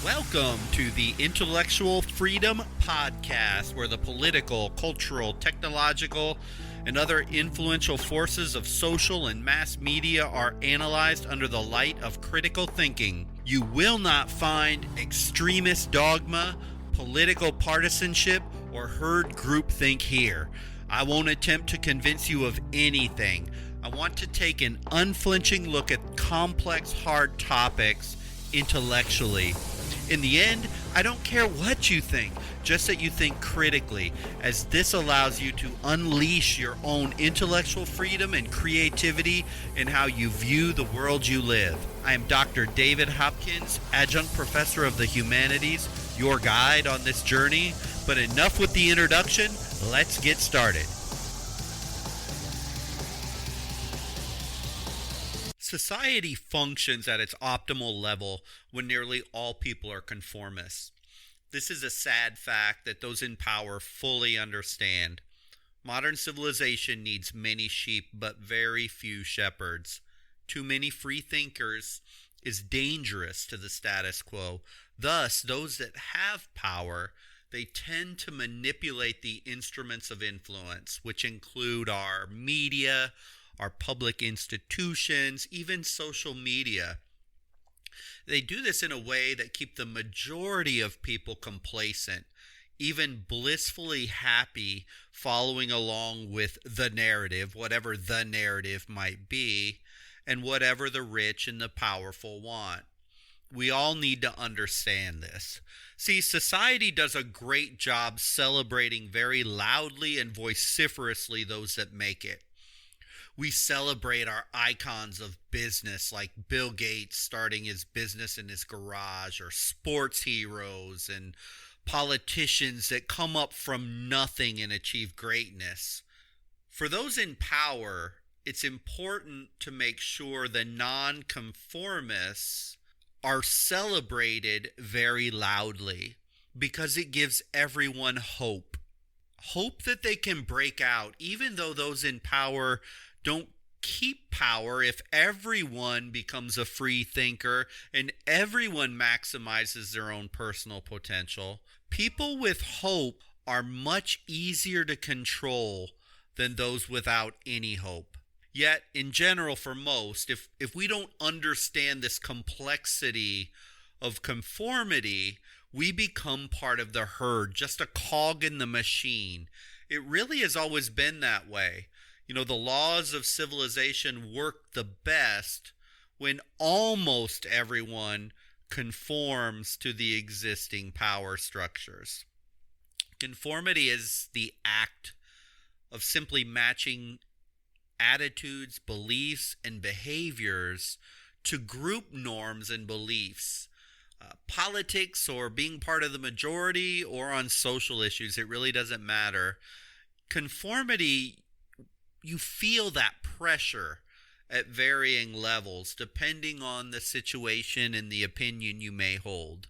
Welcome to the Intellectual Freedom Podcast, where the political, cultural, technological, and other influential forces of social and mass media are analyzed under the light of critical thinking. You will not find extremist dogma, political partisanship, or herd groupthink here. I won't attempt to convince you of anything. I want to take an unflinching look at complex, hard topics intellectually. In the end, I don't care what you think, just that you think critically, as this allows you to unleash your own intellectual freedom and creativity in how you view the world you live. I am Dr. David Hopkins, adjunct professor of the humanities, your guide on this journey. But enough with the introduction, let's get started. Society functions at its optimal level when nearly all people are conformists. This is a sad fact that those in power fully understand. Modern civilization needs many sheep but very few shepherds. Too many free thinkers is dangerous to the status quo. Thus, those that have power, they tend to manipulate the instruments of influence, which include our media, our public institutions, even social media. They do this in a way that keep the majority of people complacent, even blissfully happy following along with the narrative, whatever the narrative might be, and whatever the rich and the powerful want. We all need to understand this. See, society does a great job celebrating very loudly and vociferously those that make it. We celebrate our icons of business like Bill Gates starting his business in his garage, or sports heroes and politicians that come up from nothing and achieve greatness. For those in power, it's important to make sure the nonconformists are celebrated very loudly because it gives everyone hope. Hope that they can break out, even though those in power don't keep power. If everyone becomes a free thinker and everyone maximizes their own personal potential, people with hope are much easier to control than those without any hope. Yet, in general, for most, if we don't understand this complexity of conformity, we become part of the herd, just a cog in the machine. It really has always been that way. You know, the laws of civilization work the best when almost everyone conforms to the existing power structures. Conformity is the act of simply matching attitudes, beliefs, and behaviors to group norms and beliefs. Politics, or being part of the majority, or on social issues, it really doesn't matter. Conformity, you feel that pressure at varying levels depending on the situation and the opinion you may hold.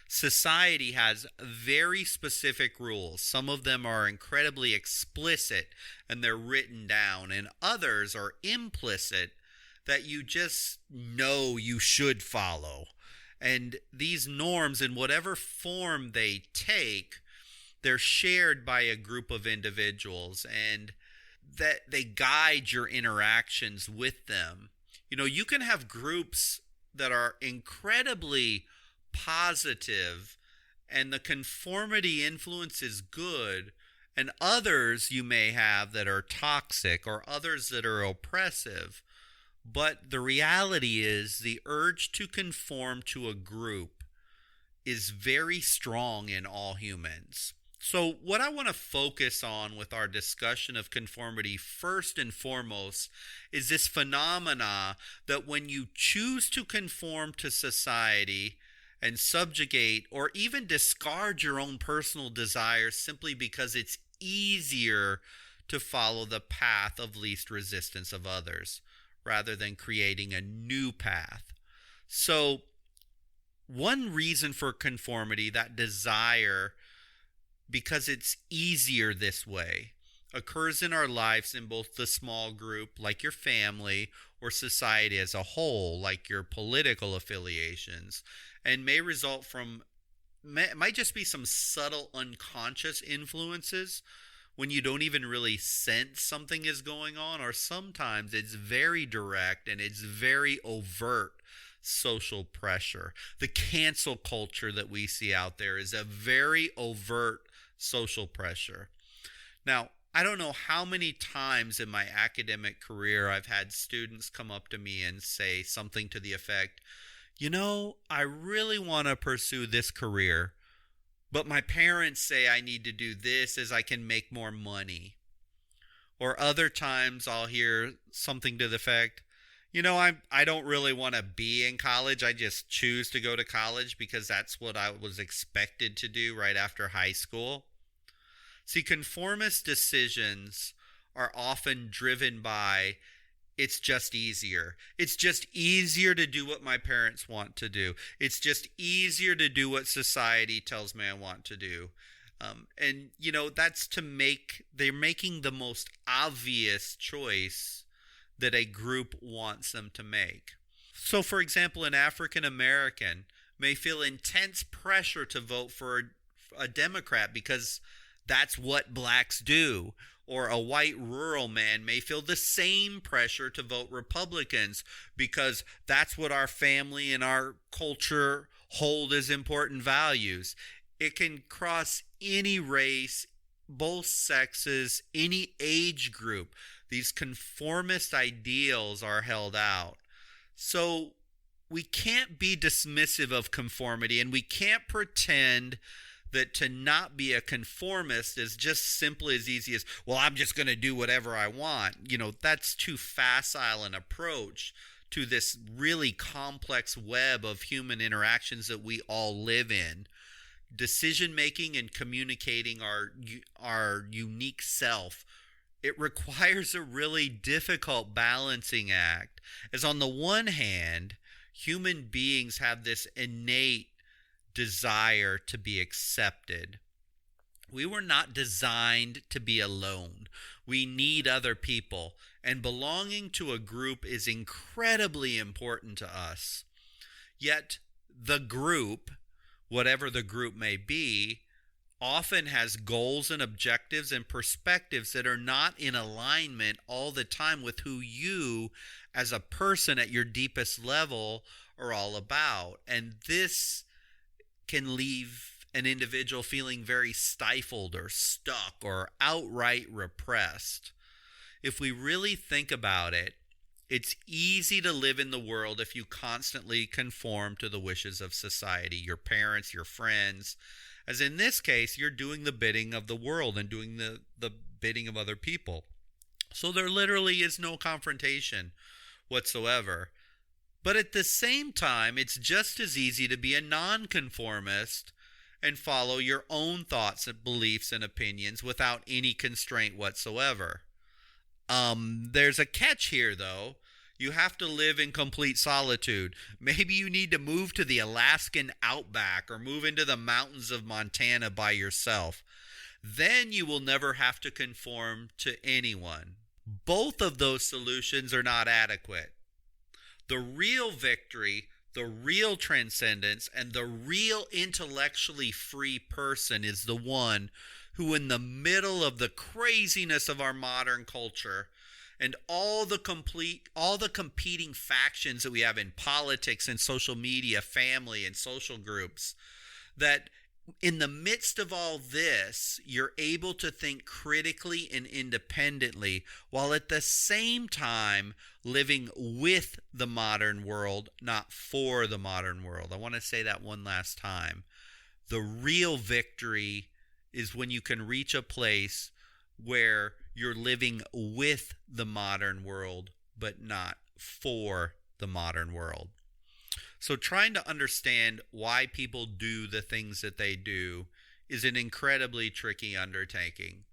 Society has very specific rules. Some of them are incredibly explicit and they're written down, and others are implicit that you just know you should follow. And these norms, in whatever form they take, they're shared by a group of individuals, and that they guide your interactions with them. You know, you can have groups that are incredibly positive and the conformity influence is good, and others you may have that are toxic, or others that are oppressive. But the reality is the urge to conform to a group is very strong in all humans. So what I want to focus on with our discussion of conformity first and foremost is this phenomena that when you choose to conform to society and subjugate or even discard your own personal desires simply because it's easier to follow the path of least resistance of others rather than creating a new path. So one reason for conformity, that desire, because it's easier this way. occurs in our lives in both the small group, like your family, or society as a whole, like your political affiliations, and may result from, might just be some subtle unconscious influences when you don't even really sense something is going on, or sometimes it's very direct and it's very overt social pressure. The cancel culture that we see out there is a very overt social pressure. Now, I don't know how many times in my academic career I've had students come up to me and say something to the effect, I really want to pursue this career, but my parents say I need to do this as I can make more money. Or other times I'll hear something to the effect, I don't really want to be in college. I just choose to go to college because that's what I was expected to do right after high school. See, conformist decisions are often driven by, it's just easier. It's just easier to do what my parents want to do. It's just easier to do what society tells me I want to do. That's they're making the most obvious choice that a group wants them to make. So, for example, an African American may feel intense pressure to vote for a Democrat because that's what blacks do. Or a white rural man may feel the same pressure to vote Republicans because that's what our family and our culture hold as important values. It can cross any race, both sexes, any age group. These conformist ideals are held out. So we can't be dismissive of conformity, and we can't pretend that to not be a conformist is just simply as easy as, well, I'm just going to do whatever I want. That's too facile an approach to this really complex web of human interactions that we all live in. Decision making and communicating our unique self, it requires a really difficult balancing act. As on the one hand, human beings have this innate desire to be accepted. We were not designed to be alone. We need other people, and belonging to a group is incredibly important to us. Yet the group, whatever the group may be, often has goals and objectives and perspectives that are not in alignment all the time with who you as a person at your deepest level are all about. And this can leave an individual feeling very stifled or stuck or outright repressed. If we really think about it, it's easy to live in the world if you constantly conform to the wishes of society, your parents, your friends. As in this case, you're doing the bidding of the world and doing the bidding of other people. So there literally is no confrontation whatsoever. But at the same time, it's just as easy to be a nonconformist and follow your own thoughts and beliefs and opinions without any constraint whatsoever. There's a catch here, though. You have to live in complete solitude. Maybe you need to move to the Alaskan outback or move into the mountains of Montana by yourself. Then you will never have to conform to anyone. Both of those solutions are not adequate. The real victory, the real transcendence, and the real intellectually free person is the one who, in the middle of the craziness of our modern culture and all the competing factions that we have in politics and social media, family and social groups, that in the midst of all this, you're able to think critically and independently while at the same time living with the modern world, not for the modern world. I want to say that one last time. The real victory is when you can reach a place where you're living with the modern world, but not for the modern world. So trying to understand why people do the things that they do is an incredibly tricky undertaking.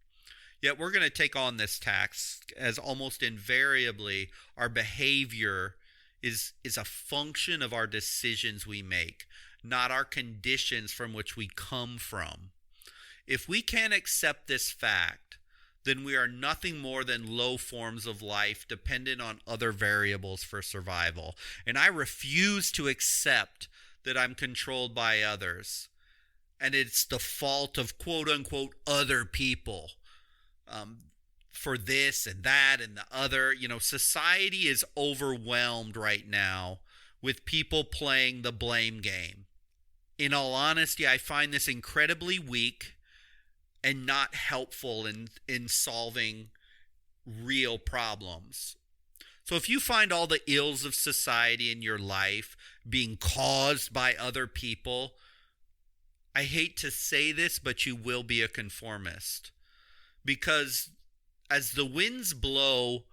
Yet we're going to take on this task as almost invariably our behavior is a function of our decisions we make, not our conditions from which we come from. If we can't accept this fact, then we are nothing more than low forms of life dependent on other variables for survival. And I refuse to accept that I'm controlled by others. And it's the fault of quote unquote other people for this and that and the other. Society is overwhelmed right now with people playing the blame game. In all honesty, I find this incredibly weak and not helpful in solving real problems. So if you find all the ills of society in your life being caused by other people, I hate to say this, but you will be a conformist. Because as the winds blow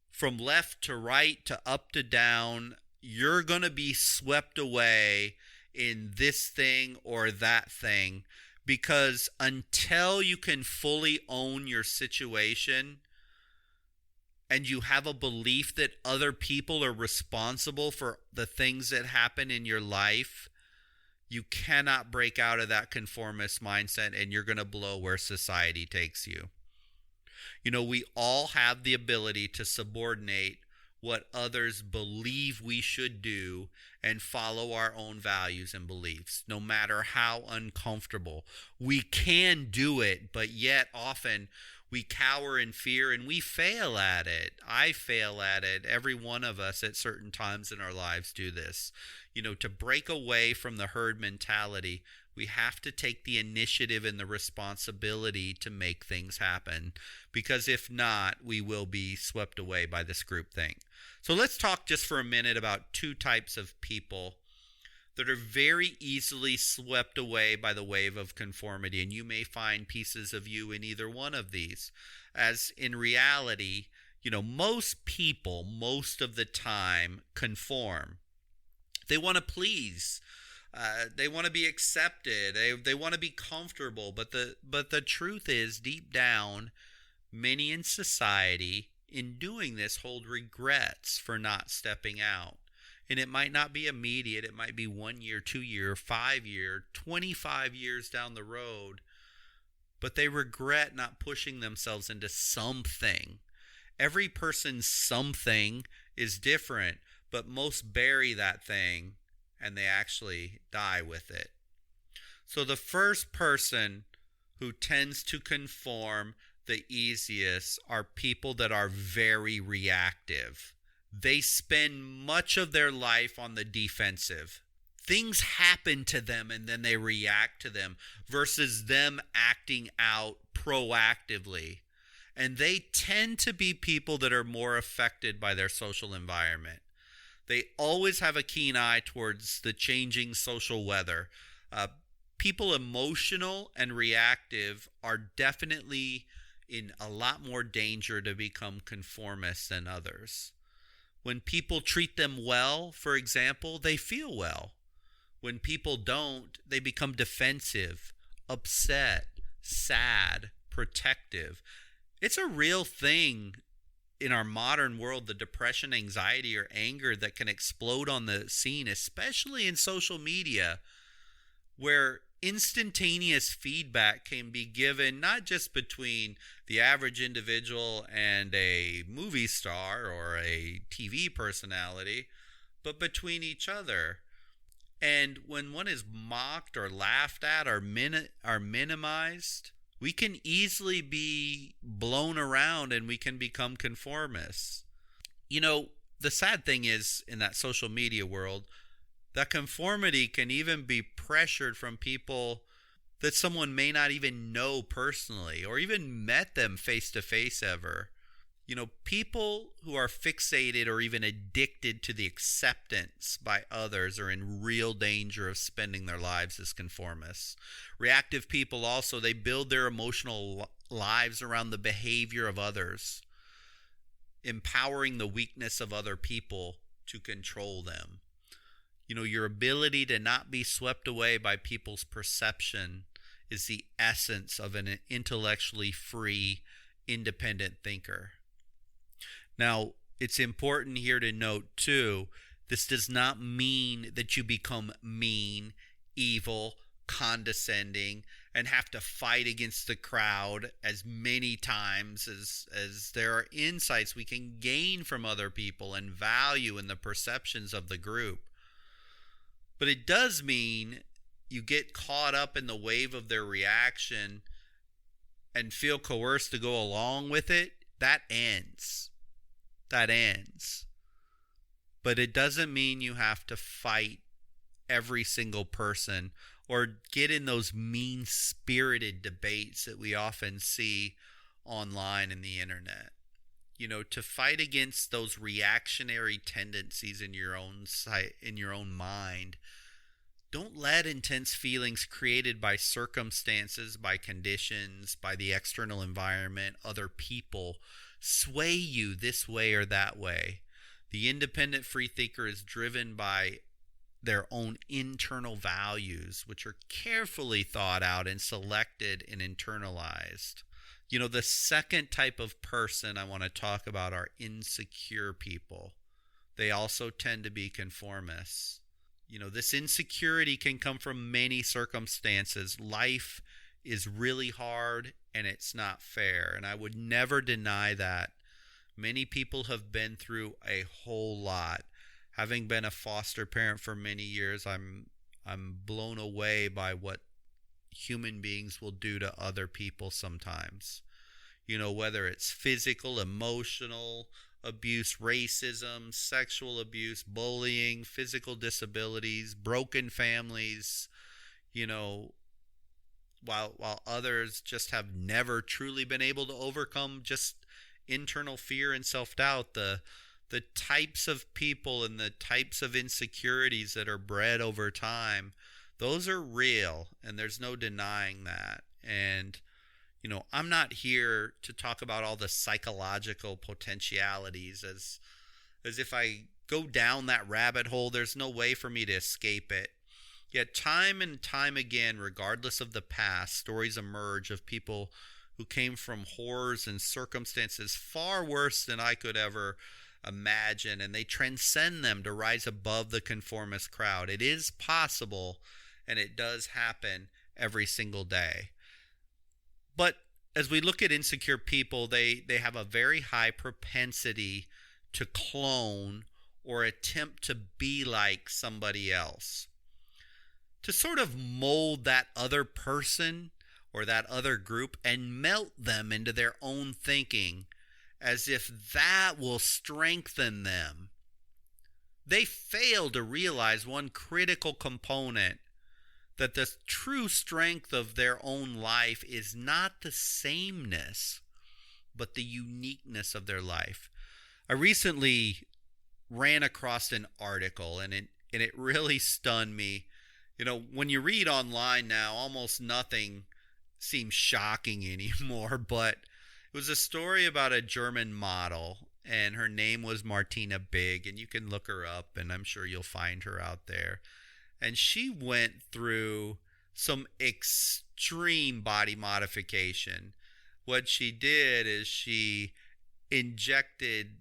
from left to right to up to down, you're going to be swept away in this thing or that thing. Because until you can fully own your situation and you have a belief that other people are responsible for the things that happen in your life, you cannot break out of that conformist mindset, and you're going to blow where society takes you. We all have the ability to subordinate what others believe we should do and follow our own values and beliefs, no matter how uncomfortable. We can do it, but yet often we cower in fear and we fail at it. I fail at it. Every one of us at certain times in our lives do this. To break away from the herd mentality, we have to take the initiative and the responsibility to make things happen. Because if not, we will be swept away by this groupthink. So let's talk just for a minute about two types of people that are very easily swept away by the wave of conformity. And you may find pieces of you in either one of these. As in reality, most people, most of the time, conform. They want to please. They want to be accepted. They want to be comfortable. But the truth is, deep down, many in society, in doing this, hold regrets for not stepping out. And it might not be immediate. It might be 1 year, 2 year, 5 year, 25 years down the road. But they regret not pushing themselves into something. Every person's something is different, but most bury that thing and they actually die with it. So the first person who tends to conform the easiest are people that are very reactive. They spend much of their life on the defensive. Things happen to them and then they react to them versus them acting out proactively. And they tend to be people that are more affected by their social environment. They always have a keen eye towards the changing social weather. People emotional and reactive are definitely in a lot more danger to become conformists than others. When people treat them well, for example, they feel well. When people don't, they become defensive, upset, sad, protective. It's a real thing in our modern world, the depression, anxiety, or anger that can explode on the scene, especially in social media, where instantaneous feedback can be given not just between the average individual and a movie star or a TV personality, but between each other. And when one is mocked or laughed at or minimized, we can easily be blown around and we can become conformists. The sad thing is, in that social media world, that conformity can even be pressured from people that someone may not even know personally or even met them face to face ever. People who are fixated or even addicted to the acceptance by others are in real danger of spending their lives as conformists. Reactive people also, they build their emotional lives around the behavior of others, empowering the weakness of other people to control them. Your ability to not be swept away by people's perception is the essence of an intellectually free, independent thinker. Now, it's important here to note, too, this does not mean that you become mean, evil, condescending and have to fight against the crowd as many times as there are insights we can gain from other people and value in the perceptions of the group. But it does mean you get caught up in the wave of their reaction and feel coerced to go along with it. That ends. That ends. But it doesn't mean you have to fight every single person or get in those mean-spirited debates that we often see online in the internet. You know, to fight against those reactionary tendencies in your own mind. Don't let intense feelings created by circumstances, by conditions, by the external environment, other people, sway you this way or that way. The independent free thinker is driven by their own internal values, which are carefully thought out and selected and internalized. You know, the second type of person I want to talk about are insecure people. They also tend to be conformists. You know, this insecurity can come from many circumstances. Life is really hard and it's not fair, and I would never deny that. Many people have been through a whole lot. Having been a foster parent for many years, I'm blown away by what human beings will do to other people sometimes. You know, whether it's physical, emotional abuse, racism, sexual abuse, bullying, physical disabilities, broken families, you know, while others just have never truly been able to overcome just internal fear and self-doubt. The types of people and the types of insecurities that are bred over time, those are real, and there's no denying that. And, you know, I'm not here to talk about all the psychological potentialities as if I go down that rabbit hole, there's no way for me to escape it. Yet time and time again, regardless of the past, stories emerge of people who came from horrors and circumstances far worse than I could ever imagine, and they transcend them to rise above the conformist crowd. It is possible, and it does happen every single day. But as we look at insecure people, they have a very high propensity to clone or attempt to be like somebody else, to sort of mold that other person or that other group and melt them into their own thinking, as if that will strengthen them. They fail to realize one critical component, that the true strength of their own life is not the sameness, but the uniqueness of their life. I recently ran across an article, and it really stunned me. You know, when you read online now, almost nothing seems shocking anymore, but it was a story about a German model, and her name was Martina Big, and you can look her up, and I'm sure you'll find her out there. And she went through some extreme body modification. What she did is she injected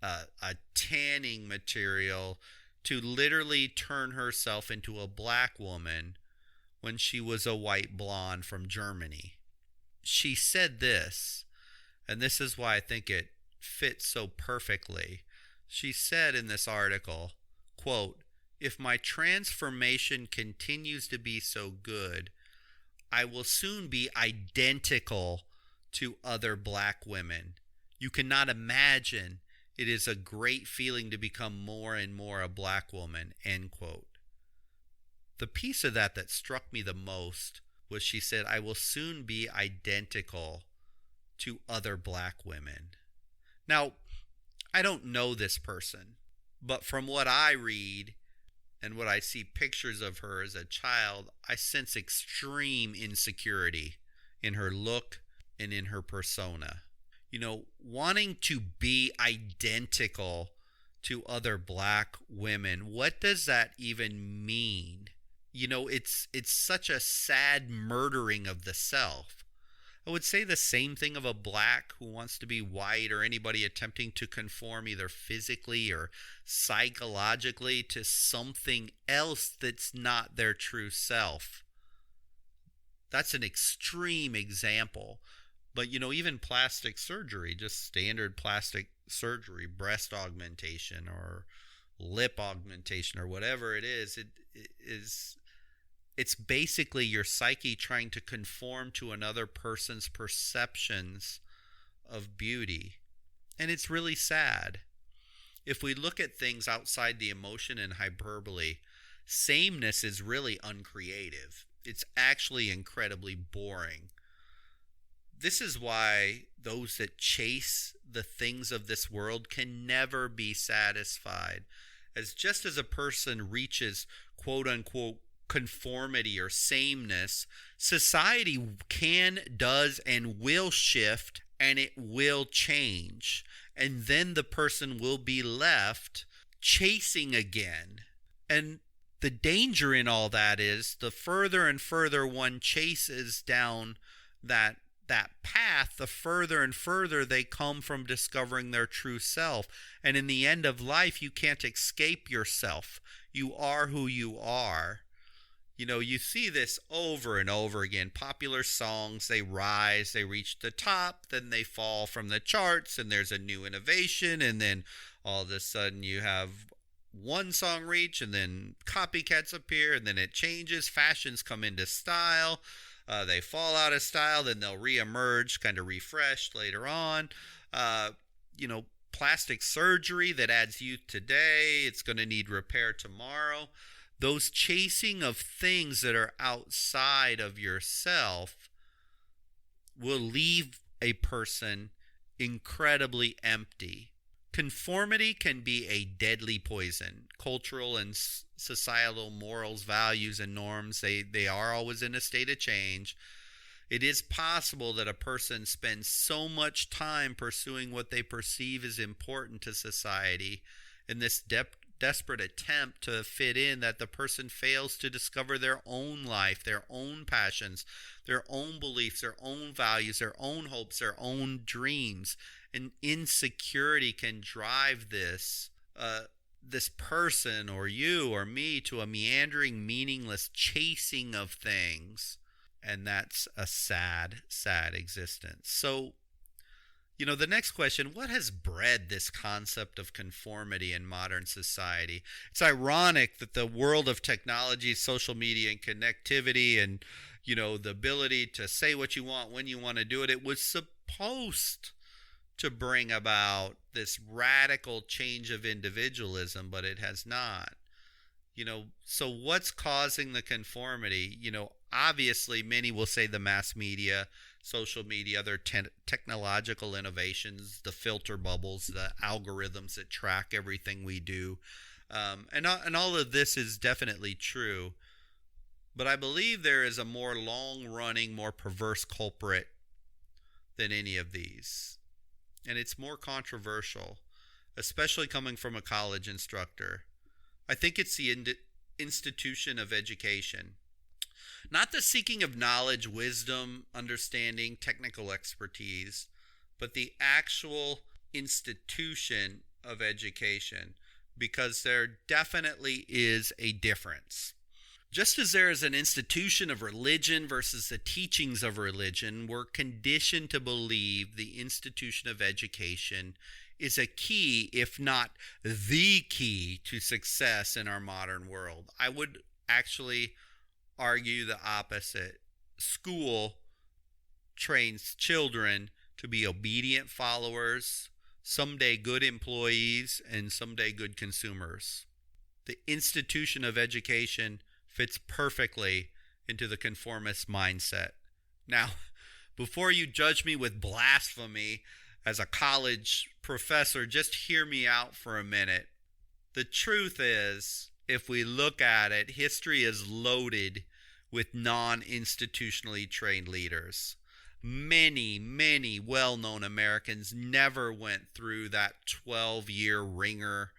a tanning material to literally turn herself into a black woman when she was a white blonde from Germany. She said this, and this is why I think it fits so perfectly. She said in this article, quote, "If my transformation continues to be so good, I will soon be identical to other black women. You cannot imagine. It is a great feeling to become more and more a black woman," end quote. The piece of that struck me the most was she said, "I will soon be identical to other black women." Now, I don't know this person, but from what I read and what I see pictures of her as a child, I sense extreme insecurity in her look and in her persona. You know, wanting to be identical to other black women, what does that even mean? You know, it's such a sad murdering of the self. I would say the same thing of a black who wants to be white, or anybody attempting to conform either physically or psychologically to something else that's not their true self. That's an extreme example. But, even plastic surgery, just standard plastic surgery, breast augmentation or lip augmentation or whatever it is, it's basically your psyche trying to conform to another person's perceptions of beauty. And it's really sad. If we look at things outside the emotion and hyperbole, sameness is really uncreative. It's actually incredibly boring. This is why those that chase the things of this world can never be satisfied. As just as a person reaches quote unquote conformity or sameness, society can, does, and will shift, and it will change. And then the person will be left chasing again. And the danger in all that is the further and further one chases down that path, the further and further they come from discovering their true self. And in the end of life, you can't escape yourself. You are who you are. You see this over and over again. Popular songs, they rise, they reach the top, then they fall from the charts, and there's a new innovation, and then all of a sudden you have one song reach, and then copycats appear, and then it changes. Fashions come into style. They fall out of style, then they'll reemerge, kind of refreshed later on. Plastic surgery that adds youth today, it's going to need repair tomorrow. Those chasing of things that are outside of yourself will leave a person incredibly empty. Conformity can be a deadly poison. Cultural and societal morals, values, and norms, they are always in a state of change. It is possible that a person spends so much time pursuing what they perceive as important to society in this desperate attempt to fit in that the person fails to discover their own life, their own passions, their own beliefs, their own values, their own hopes, their own dreams. And insecurity can drive this person or you or me to a meandering, meaningless chasing of things. And that's a sad, sad existence. So, the next question, what has bred this concept of conformity in modern society? It's ironic that the world of technology, social media, and connectivity, and, the ability to say what you want when you want to do it, it was supposed to bring about this radical change of individualism, but it has not. So what's causing the conformity? Obviously many will say the mass media, social media, other technological innovations, the filter bubbles, the algorithms that track everything we do. And all of this is definitely true. But I believe there is a more long-running, more perverse culprit than any of these. And it's more controversial, especially coming from a college instructor. I think it's the institution of education. Not the seeking of knowledge, wisdom, understanding, technical expertise, but the actual institution of education, because there definitely is a difference. Just as there is an institution of religion versus the teachings of religion, we're conditioned to believe the institution of education is a key, if not the key, to success in our modern world. I would actually argue the opposite. School trains children to be obedient followers, someday good employees, and someday good consumers. The institution of education fits perfectly into the conformist mindset. Now, before you judge me with blasphemy as a college professor, just hear me out for a minute. The truth is, if we look at it, history is loaded with non-institutionally trained leaders. Many, many well-known Americans never went through that 12-year ringer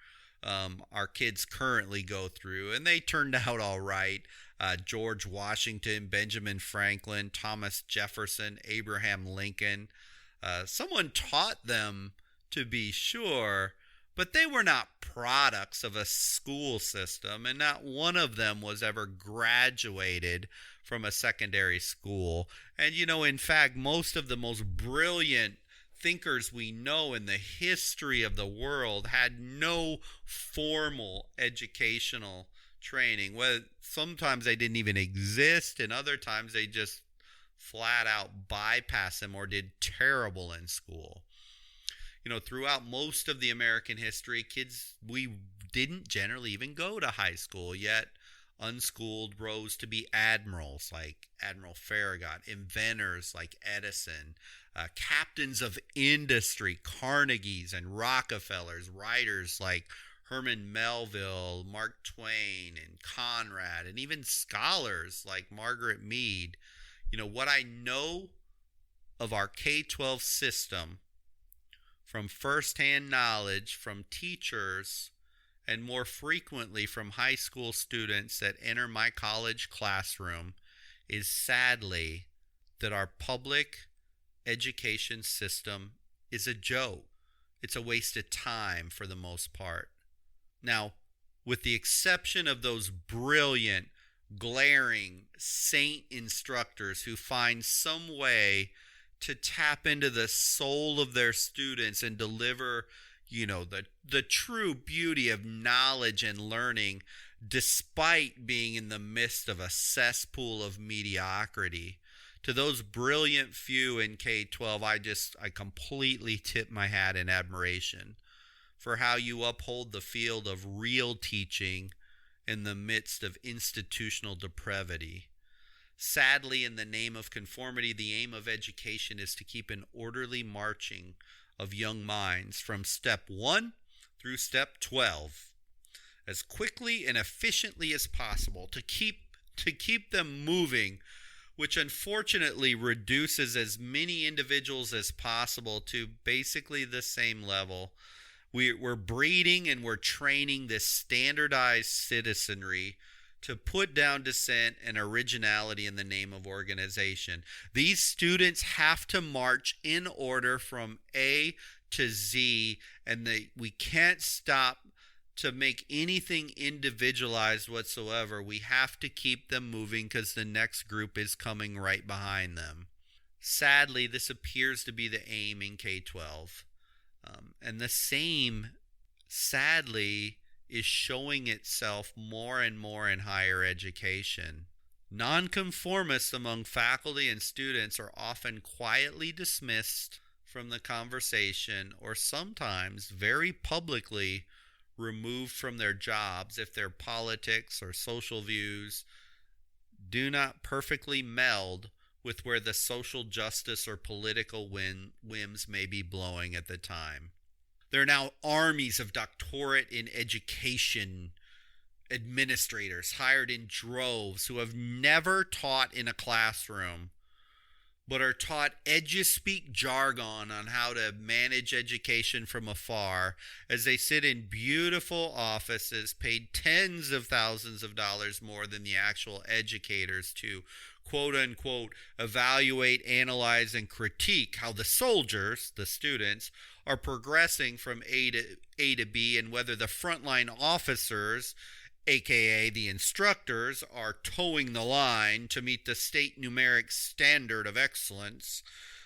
our kids currently go through, and they turned out all right. George Washington, Benjamin Franklin, Thomas Jefferson, Abraham Lincoln. Someone taught them, to be sure, but they were not products of a school system, and not one of them was ever graduated from a secondary school. And, in fact, most of the most brilliant thinkers we know in the history of the world had no formal educational training. Well, sometimes they didn't even exist, and other times they just flat out bypassed them or did terrible in school. Throughout most of the American history, we didn't generally even go to high school, yet unschooled rose to be admirals like Admiral Farragut, inventors like Edison, captains of industry, Carnegies and Rockefellers, writers like Herman Melville, Mark Twain, and Conrad, and even scholars like Margaret Mead. What I know of our K-12 system from firsthand knowledge from teachers and more frequently from high school students that enter my college classroom is sadly that our public education system is a joke. It's a waste of time for the most part. Now, with the exception of those brilliant, glaring saint instructors who find some way to tap into the soul of their students and deliver, the true beauty of knowledge and learning despite being in the midst of a cesspool of mediocrity. To those brilliant few in K-12, I completely tip my hat in admiration for how you uphold the field of real teaching in the midst of institutional depravity. Sadly, in the name of conformity, the aim of education is to keep an orderly marching of young minds from step 1 through step 12 as quickly and efficiently as possible, to keep them moving, which unfortunately reduces as many individuals as possible to basically the same level. We're breeding and we're training this standardized citizenry to put down dissent and originality in the name of organization. These students have to march in order from A to Z, and we can't stop to make anything individualized whatsoever. We have to keep them moving because the next group is coming right behind them. Sadly, this appears to be the aim in K-12. And the same, sadly, is showing itself more and more in higher education. Nonconformists among faculty and students are often quietly dismissed from the conversation, or sometimes very publicly removed from their jobs if their politics or social views do not perfectly meld with where the social justice or political whims may be blowing at the time. There are now armies of doctorate in education administrators hired in droves who have never taught in a classroom, but are taught eduspeak jargon on how to manage education from afar as they sit in beautiful offices paid tens of thousands of dollars more than the actual educators to quote-unquote evaluate, analyze, and critique how the soldiers, the students, are progressing from A to B, and whether the frontline officers, aka the instructors, are towing the line to meet the state numeric standard of excellence,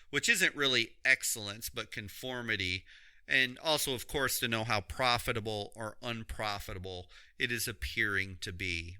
which isn't really excellence but conformity, and also, of course, to know how profitable or unprofitable it is appearing to be.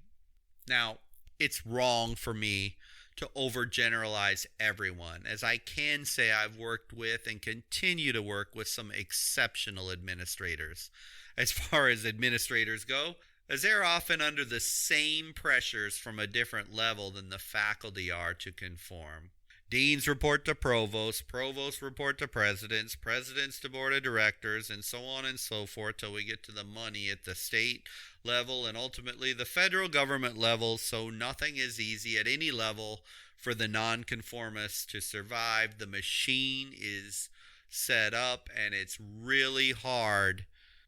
Now, it's wrong for me to overgeneralize everyone, as I can say I've worked with and continue to work with some exceptional administrators. As far as administrators go, as they're often under the same pressures from a different level than the faculty are to conform. Deans report to provosts, provosts report to presidents, presidents to board of directors, and so on and so forth till we get to the money at the state level and ultimately the federal government level. So nothing is easy at any level for the nonconformists to survive. The machine is set up, and it's really hard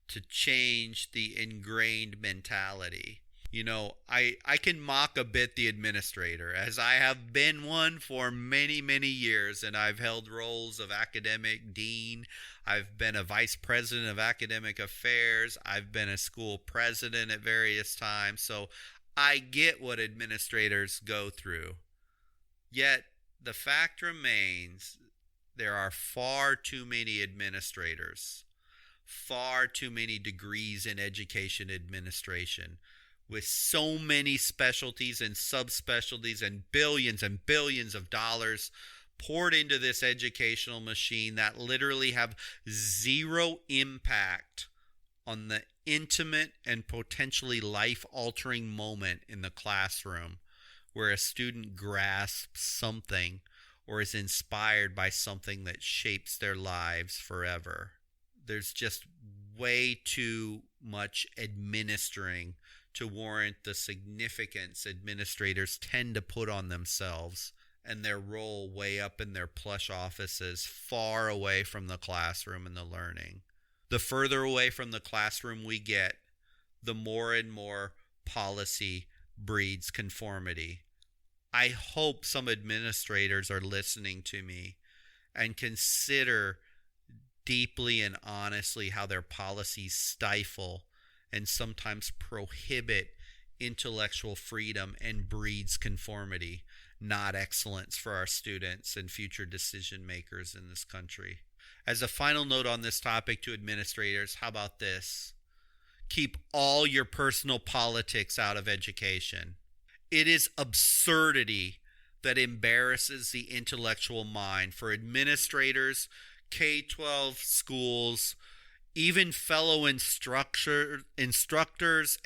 to change the ingrained mentality. I can mock a bit the administrator, as I have been one for many, many years, and I've held roles of academic dean. I've been a vice president of academic affairs. I've been a school president at various times. So I get what administrators go through. Yet the fact remains there are far too many administrators, far too many degrees in education administration, with so many specialties and subspecialties and billions of dollars poured into this educational machine that literally have zero impact on the intimate and potentially life-altering moment in the classroom where a student grasps something or is inspired by something that shapes their lives forever. There's just way too much administering to warrant the significance administrators tend to put on themselves and their role way up in their plush offices, far away from the classroom and the learning. The further away from the classroom we get, the more and more policy breeds conformity. I hope some administrators are listening to me and consider deeply and honestly how their policies stifle and sometimes prohibit intellectual freedom and breeds conformity, not excellence for our students and future decision makers in this country. As a final note on this topic to administrators, how about this? Keep all your personal politics out of education. It is absurdity that embarrasses the intellectual mind for administrators, K-12 schools, even fellow instructors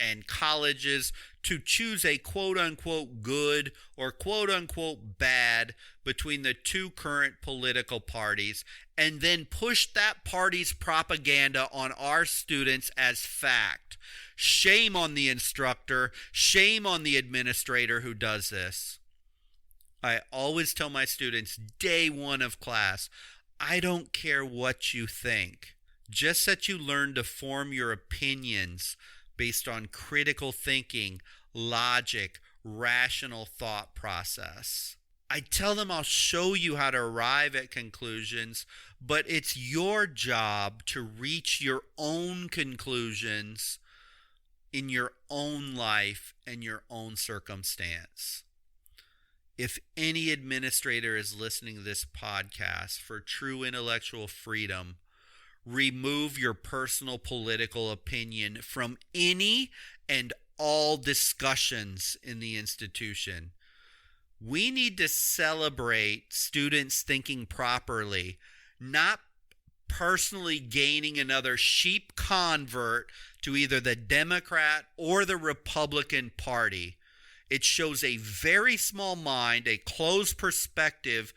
and colleges to choose a quote-unquote good or quote-unquote bad between the two current political parties and then push that party's propaganda on our students as fact. Shame on the instructor, shame on the administrator who does this. I always tell my students, day one of class, I don't care what you think. Just that you learn to form your opinions based on critical thinking, logic, rational thought process. I tell them I'll show you how to arrive at conclusions, but it's your job to reach your own conclusions in your own life and your own circumstance. If any administrator is listening to this podcast for true intellectual freedom, remove your personal political opinion from any and all discussions in the institution. We need to celebrate students thinking properly, not personally gaining another sheep convert to either the Democrat or the Republican Party. It shows a very small mind, a closed perspective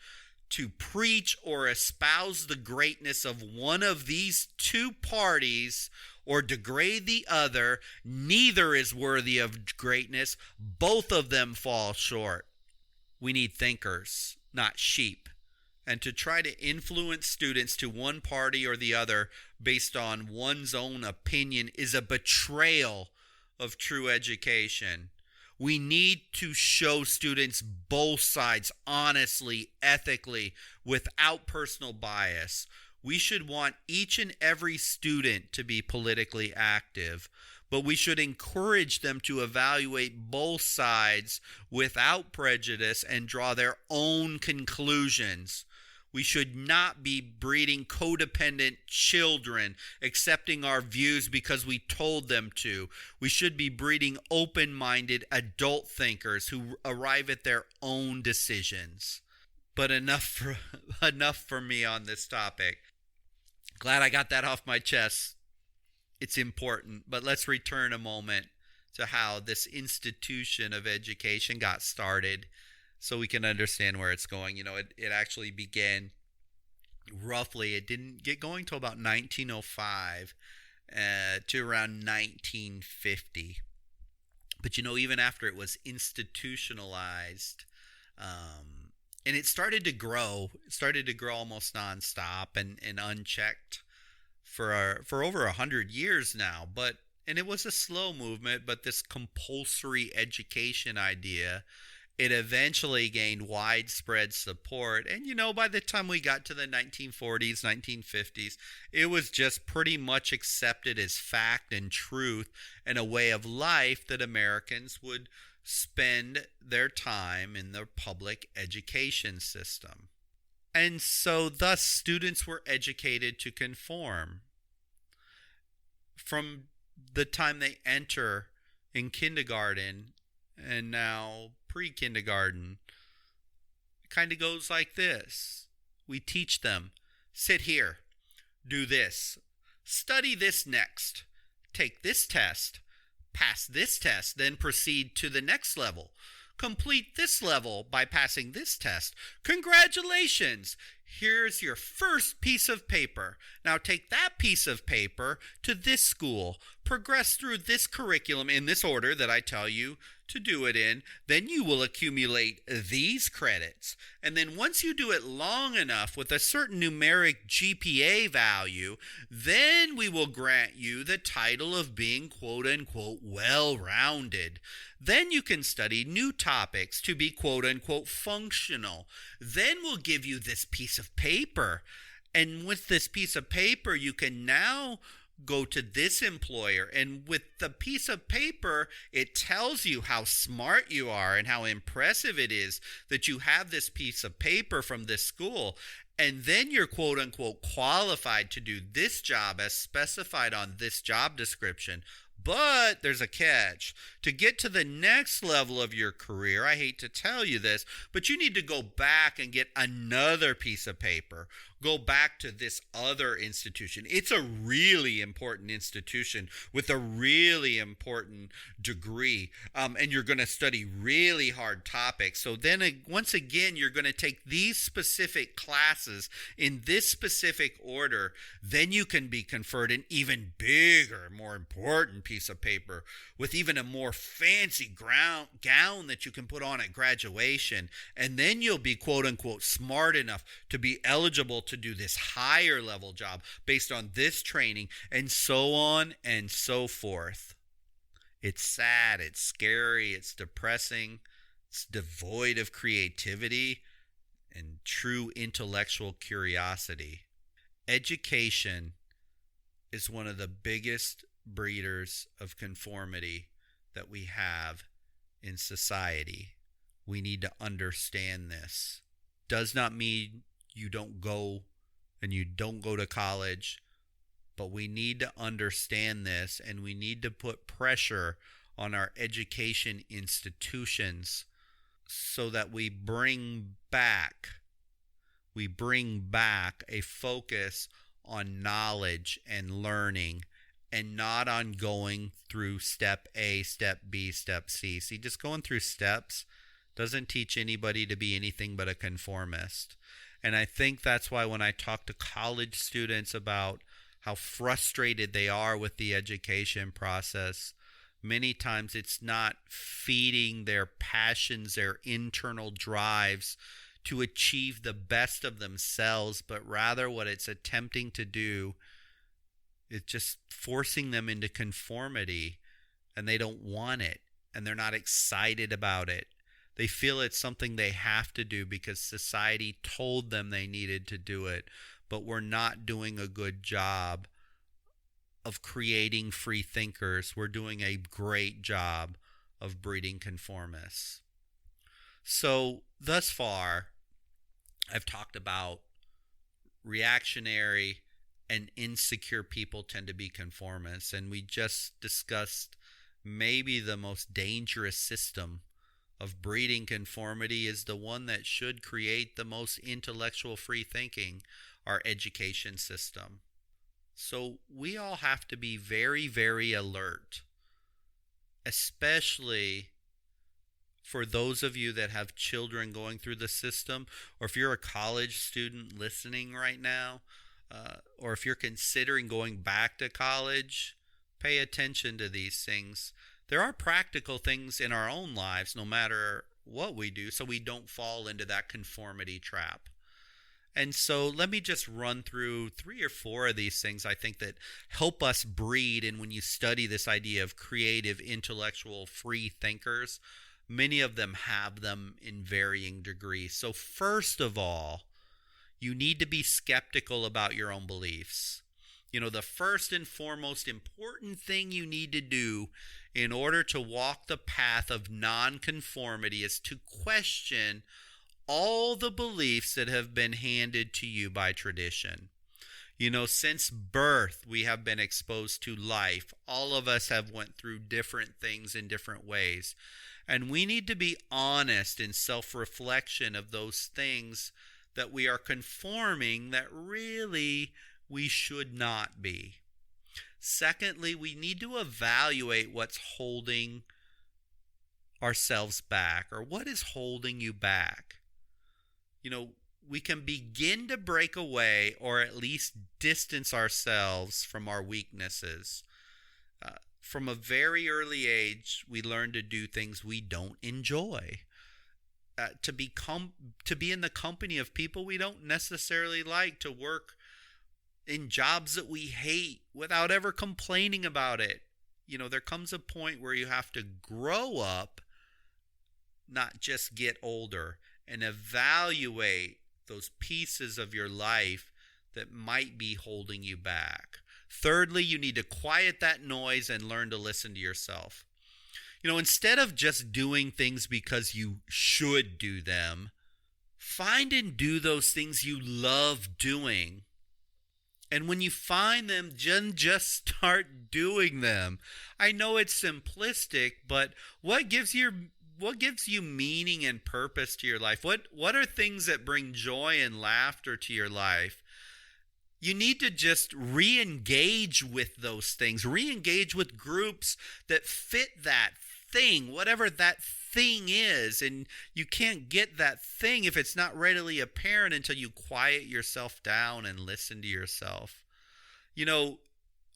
to preach or espouse the greatness of one of these two parties or degrade the other. Neither is worthy of greatness. Both of them fall short. We need thinkers, not sheep. And to try to influence students to one party or the other based on one's own opinion is a betrayal of true education. We need to show students both sides honestly, ethically, without personal bias. We should want each and every student to be politically active, but we should encourage them to evaluate both sides without prejudice and draw their own conclusions. We should not be breeding codependent children, accepting our views because we told them to. We should be breeding open-minded adult thinkers who arrive at their own decisions. But enough for me on this topic. Glad I got that off my chest. It's important, but let's return a moment to how this institution of education got started, so we can understand where it's going. It actually began roughly, it didn't get going till about 1905 to around 1950. But even after it was institutionalized, and it started to grow almost nonstop and unchecked for over 100 years now. But And it was a slow movement, but this compulsory education idea, it eventually gained widespread support. And by the time we got to the 1940s, 1950s, it was just pretty much accepted as fact and truth and a way of life that Americans would spend their time in the public education system. And so, thus, students were educated to conform. From the time they enter in kindergarten and now pre-kindergarten, it kind of goes like this. We teach them, sit here, do this, study this next, take this test, pass this test, then proceed to the next level. Complete this level by passing this test. Congratulations! Here's your first piece of paper. Now take that piece of paper to this school. Progress through this curriculum in this order that I tell you to do it in. Then you will accumulate these credits. And then once you do it long enough with a certain numeric GPA value, then we will grant you the title of being quote-unquote well-rounded. Then you can study new topics to be quote-unquote functional. Then we'll give you this piece of paper. And with this piece of paper, you can now go to this employer. And with the piece of paper, it tells you how smart you are and how impressive it is that you have this piece of paper from this school. And then you're quote unquote qualified to do this job as specified on this job description. But there's a catch. To get to the next level of your career, I hate to tell you this, but you need to go back and get another piece of paper. Go back to this other institution. It's a really important institution with a really important degree, and you're going to study really hard topics. So then once again, you're going to take these specific classes in this specific order. Then you can be conferred an even bigger, more important piece of paper with even a more fancy gown that you can put on at graduation. And then you'll be quote unquote smart enough to be eligible to do this higher level job based on this training, and so on and so forth. It's sad, it's scary, it's depressing, it's devoid of creativity and true intellectual curiosity. Education is one of the biggest breeders of conformity that we have in society. We need to understand this. Does not mean you don't go to college, but we need to understand this, and we need to put pressure on our education institutions so that we bring back a focus on knowledge and learning, and not on going through step A, step B, step C. See, just going through steps doesn't teach anybody to be anything but a conformist. And I think that's why when I talk to college students about how frustrated they are with the education process, many times it's not feeding their passions, their internal drives to achieve the best of themselves, but rather what it's attempting to do is just forcing them into conformity, and they don't want it, and they're not excited about it. They feel it's something they have to do because society told them they needed to do it, but we're not doing a good job of creating free thinkers. We're doing a great job of breeding conformists. So thus far, I've talked about reactionary and insecure people tend to be conformists, and we just discussed maybe the most dangerous system of breeding conformity is the one that should create the most intellectual free thinking, our education system. So we all have to be very, very alert, especially for those of you that have children going through the system, or if you're a college student listening right now, or if you're considering going back to college, pay attention to these things. There are practical things in our own lives, no matter what we do, so we don't fall into that conformity trap. And so let me just run through three or four of these things I think that help us breed. And when you study this idea of creative, intellectual, free thinkers, many of them have them in varying degrees. So, first of all, you need to be skeptical about your own beliefs. The first and foremost important thing you need to do in order to walk the path of nonconformity is to question all the beliefs that have been handed to you by tradition. Since birth, we have been exposed to life. All of us have went through different things in different ways. And we need to be honest in self-reflection of those things that we are conforming that really we should not be. Secondly, we need to evaluate what's holding ourselves back, or what is holding you back. We can begin to break away or at least distance ourselves from our weaknesses. From a very early age, we learn to do things we don't enjoy. To be in the company of people we don't necessarily like, to work in jobs that we hate without ever complaining about it. There comes a point where you have to grow up, not just get older, and evaluate those pieces of your life that might be holding you back. Thirdly, you need to quiet that noise and learn to listen to yourself. Instead of just doing things because you should do them, find and do those things you love doing. And when you find them, just start doing them. I know it's simplistic, but what gives you meaning and purpose to your life? What are things that bring joy and laughter to your life? You need to just re-engage with those things. Re-engage with groups that fit that thing, whatever that thing is. And you can't get that thing if it's not readily apparent until you quiet yourself down and listen to yourself.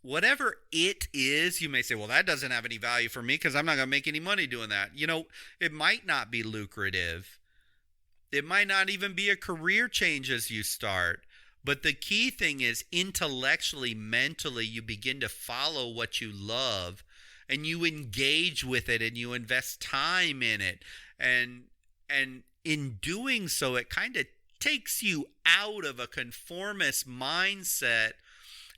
Whatever it is, you may say, well, that doesn't have any value for me because I'm not going to make any money doing that. It might not be lucrative. It might not even be a career change as you start. But the key thing is, intellectually, mentally, you begin to follow what you love and you engage with it and you invest time in it. And in doing so, it kind of takes you out of a conformist mindset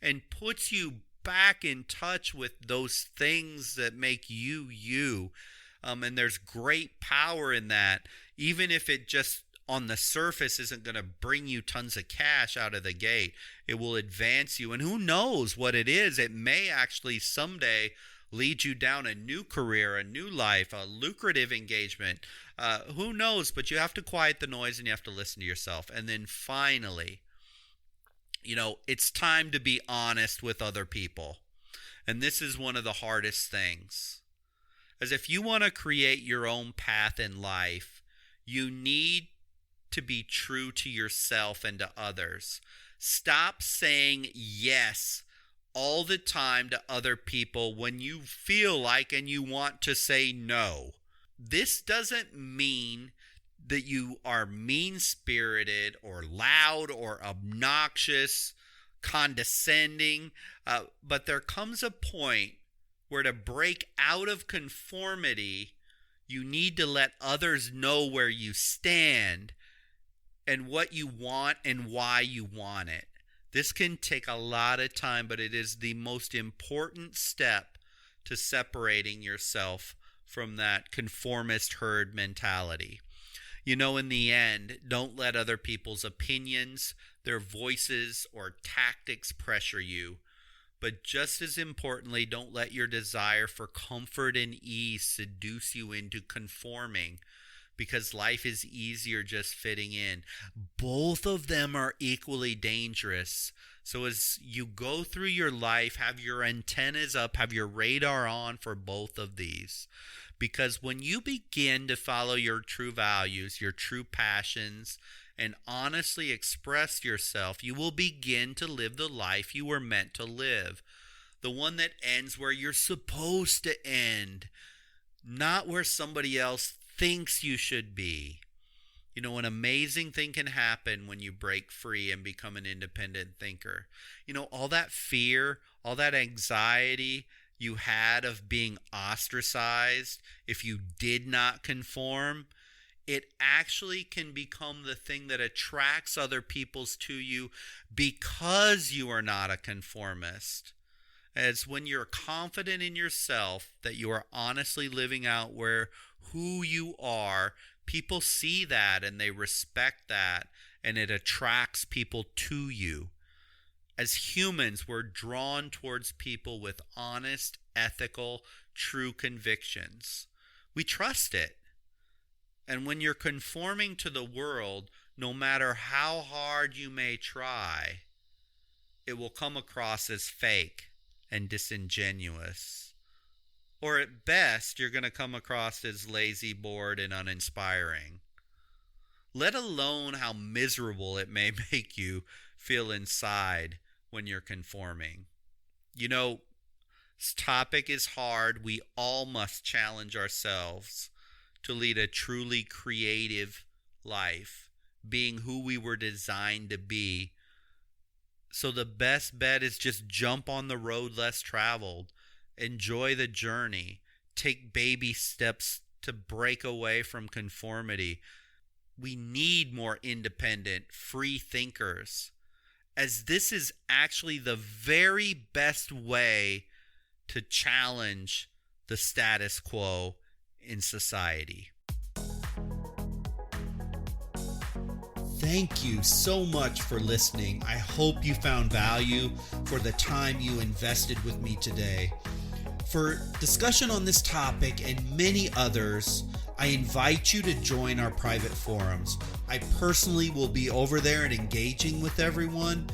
and puts you back in touch with those things that make you you. And there's great power in that, even if it just on the surface isn't going to bring you tons of cash out of the gate. It will advance you. And who knows what it is? It may actually someday lead you down a new career, a new life, a lucrative engagement. Who knows? But you have to quiet the noise and you have to listen to yourself. And then finally, it's time to be honest with other people. And this is one of the hardest things. As if you want to create your own path in life, you need to be true to yourself and to others. Stop saying yes all the time to other people when you feel like and you want to say no. This doesn't mean that you are mean-spirited or loud or obnoxious, condescending, but there comes a point where to break out of conformity, you need to let others know where you stand and what you want and why you want it. This can take a lot of time, but it is the most important step to separating yourself from that conformist herd mentality. In the end, don't let other people's opinions, their voices, or tactics pressure you. But just as importantly, don't let your desire for comfort and ease seduce you into conforming, because life is easier just fitting in. Both of them are equally dangerous. So as you go through your life, have your antennas up, have your radar on for both of these. Because when you begin to follow your true values, your true passions, and honestly express yourself, you will begin to live the life you were meant to live. The one that ends where you're supposed to end, not where somebody else thinks you should be. You know, an amazing thing can happen when you break free and become an independent thinker. You know, all that fear, all that anxiety you had of being ostracized if you did not conform, it actually can become the thing that attracts other people's to you because you are not a conformist. As when you're confident in yourself that you are honestly living out who you are, people see that and they respect that, and it attracts people to you. As humans, we're drawn towards people with honest, ethical, true convictions. We trust it. And when you're conforming to the world, no matter how hard you may try, it will come across as fake and disingenuous. Or at best, you're going to come across as lazy, bored, and uninspiring. Let alone how miserable it may make you feel inside when you're conforming. You know, this topic is hard. We all must challenge ourselves to lead a truly creative life, being who we were designed to be. So the best bet is just jump on the road less traveled. Enjoy the journey. Take baby steps to break away from conformity. We need more independent, free thinkers, as this is actually the very best way to challenge the status quo in society. Thank you so much for listening. I hope you found value for the time you invested with me today. For discussion on this topic and many others, I invite you to join our private forums. I personally will be over there and engaging with everyone,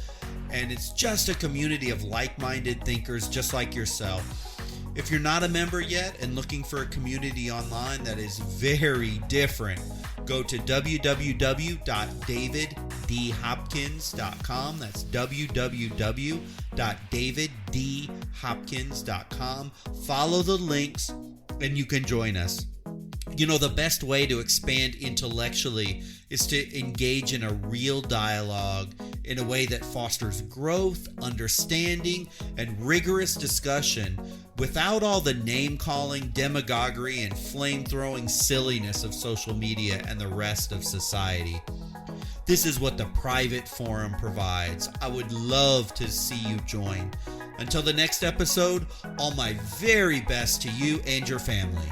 and it's just a community of like-minded thinkers just like yourself. If you're not a member yet and looking for a community online that is very different, go to www.daviddhopkins.com. That's www.daviddhopkins.com. Follow the links and you can join us. You know, the best way to expand intellectually is to engage in a real dialogue in a way that fosters growth, understanding, and rigorous discussion without all the name-calling, demagoguery, and flame-throwing silliness of social media and the rest of society. This is what the private forum provides. I would love to see you join. Until the next episode, all my very best to you and your family.